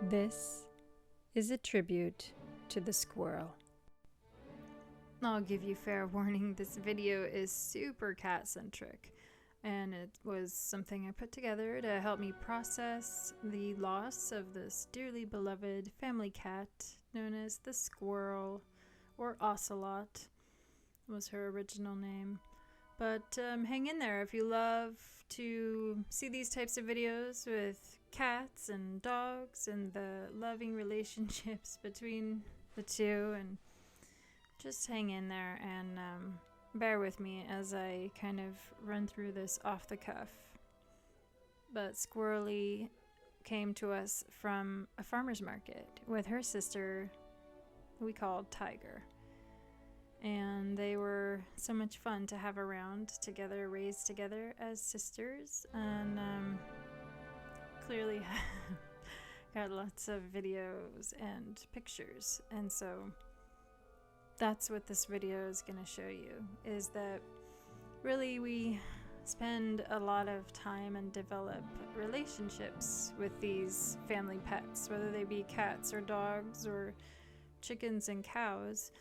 This is a tribute to the squirrel. I'll give you fair warning, this video is super cat-centric, and it was something I put together to help me process the loss of this dearly beloved family cat known as the Squirrel, or Ocelot was her original name. But hang in there if you love to see these types of videos with cats and dogs and the loving relationships between the two, and just hang in there and bear with me as I kind of run through this off the cuff. But Squirrely came to us from a farmer's market with her sister, who we called Tiger. And they were so much fun to have around together, raised together as sisters, and clearly got lots of videos and pictures. And so that's what this video is going to show you, is that really we spend a lot of time and develop relationships with these family pets, whether they be cats or dogs or chickens and cows.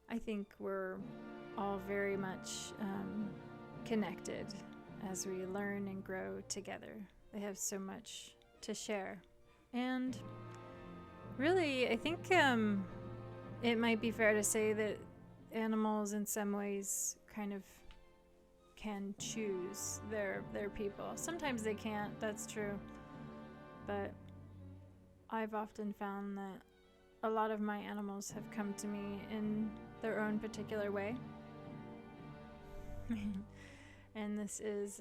I think we're all very much connected as we learn and grow together. They have so much to share. And really, I think it might be fair to say that animals in some ways kind of can choose their people. Sometimes they can't, that's true. But I've often found that a lot of my animals have come to me in their own particular way. And this is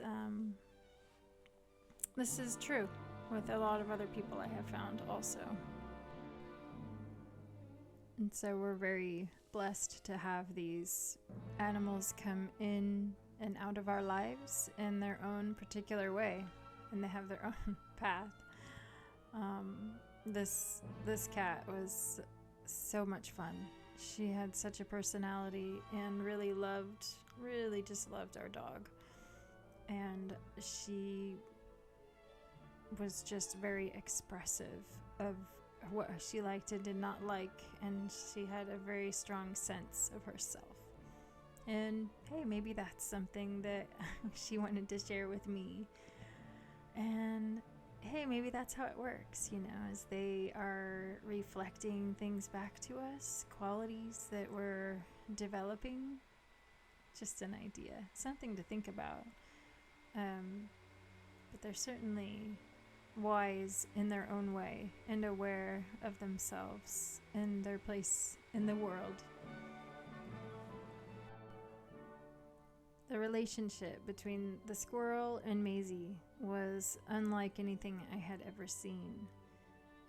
true with a lot of other people I have found also. And so we're very blessed to have these animals come in and out of our lives in their own particular way, and they have their own path. This cat was so much fun. She had such a personality and really just loved our dog. And she was just very expressive of what she liked and did not like, and she had a very strong sense of herself. And hey, maybe that's something that she wanted to share with me. And hey, maybe that's how it works, as they are reflecting things back to us, qualities that we're developing. Just an idea, something to think about. But they're certainly wise in their own way and aware of themselves and their place in the world. The relationship between the squirrel and Maisie was unlike anything I had ever seen.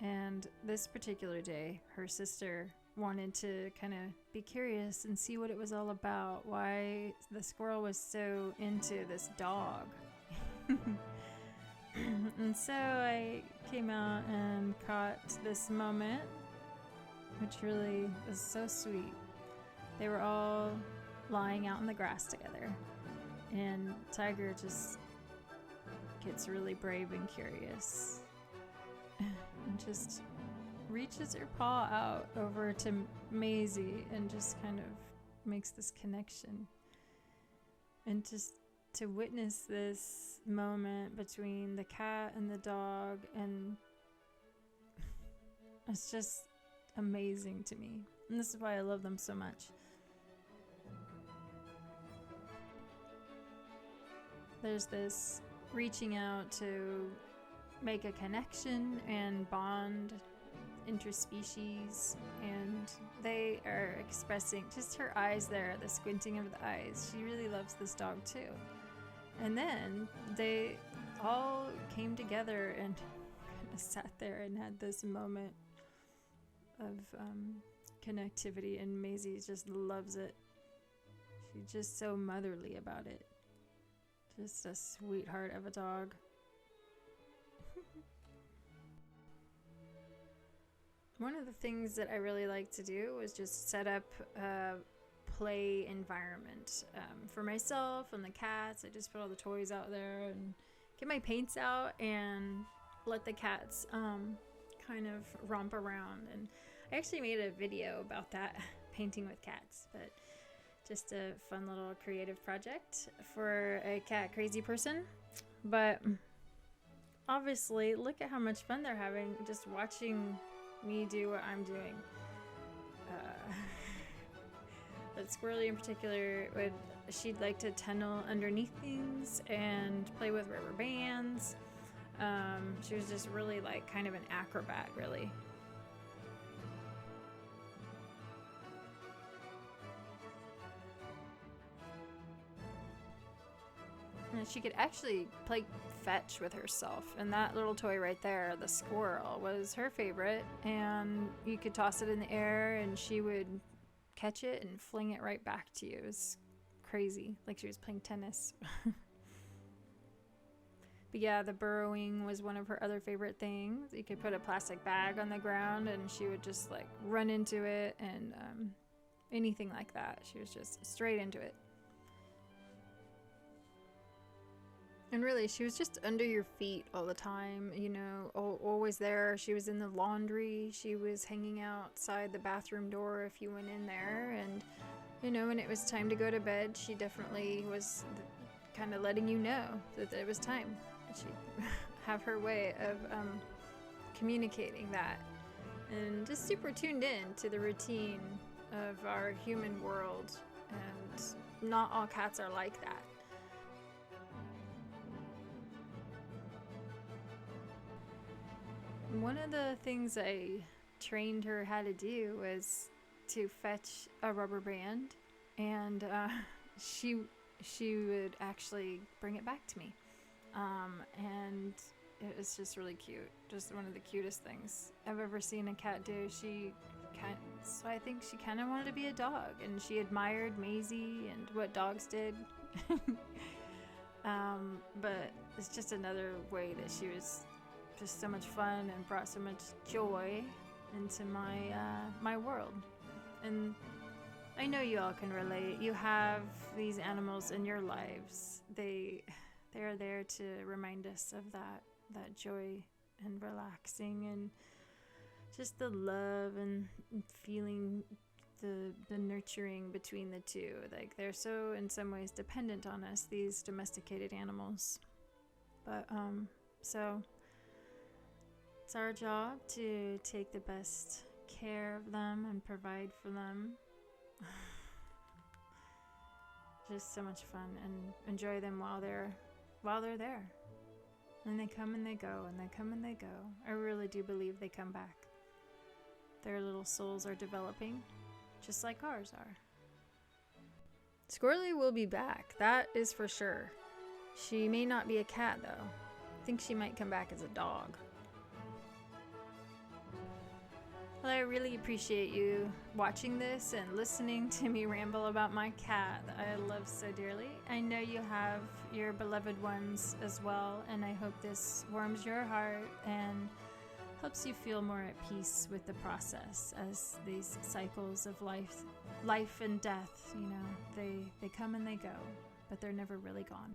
And this particular day, her sister wanted to kind of be curious and see what it was all about, why the squirrel was so into this dog. And so I came out and caught this moment, which really was so sweet. They were all lying out in the grass together, and Tiger just gets really brave and curious and just reaches her paw out over to Maisie and just kind of makes this connection. And just to witness this moment between the cat and the dog, and it's just amazing to me. And this is why I love them so much. There's this reaching out to make a connection and bond interspecies, and they are expressing just her eyes there, the squinting of the eyes. She really loves this dog too. And then they all came together and kind of sat there and had this moment of connectivity, and Maisie just loves it. She's just so motherly about it. Just a sweetheart of a dog. One of the things that I really like to do is just set up a play environment for myself and the cats. I just put all the toys out there and get my paints out and let the cats kind of romp around. And I actually made a video about that, painting with cats, but just a fun little creative project for a cat crazy person. But obviously, look at how much fun they're having just watching me do what I'm doing. But Squirrely in particular, she'd like to tunnel underneath things and play with rubber bands. She was just really like kind of an acrobat, really. And she could actually play fetch with herself, and that little toy right there, the squirrel, was her favorite. And you could toss it in the air and she would catch it and fling it right back to you. It was crazy, like she was playing tennis. But yeah, the burrowing was one of her other favorite things. You could put a plastic bag on the ground and she would just like run into it, and anything like that. She was just straight into it. And really, she was just under your feet all the time, you know, always there. She was in the laundry. She was hanging outside the bathroom door if you went in there. And, you know, when it was time to go to bed, she definitely was kind of letting you know that it was time. She'd have her way of communicating that. And just super tuned in to the routine of our human world. And not all cats are like that. One of the things I trained her how to do was to fetch a rubber band, and she would actually bring it back to me, and it was just really cute. Just one of the cutest things I've ever seen a cat do. So I think she kind of wanted to be a dog, and she admired Maisie and what dogs did. But it's just another way that she was just so much fun and brought so much joy into my world. And I know you all can relate. You have these animals in your lives. They are there to remind us of that joy and relaxing and just the love and feeling the nurturing between the two. Like, they're so in some ways dependent on us, these domesticated animals. But so it's our job to take the best care of them and provide for them. Just so much fun, and enjoy them while they're there. And they come and they go, and they come and they go. I really do believe they come back. Their little souls are developing, just like ours are. Squirrely will be back, that is for sure. She may not be a cat though. I think she might come back as a dog. Well, I really appreciate you watching this and listening to me ramble about my cat that I love so dearly. I know you have your beloved ones as well, and I hope this warms your heart and helps you feel more at peace with the process, as these cycles of life and death, you know, they come and they go, but they're never really gone.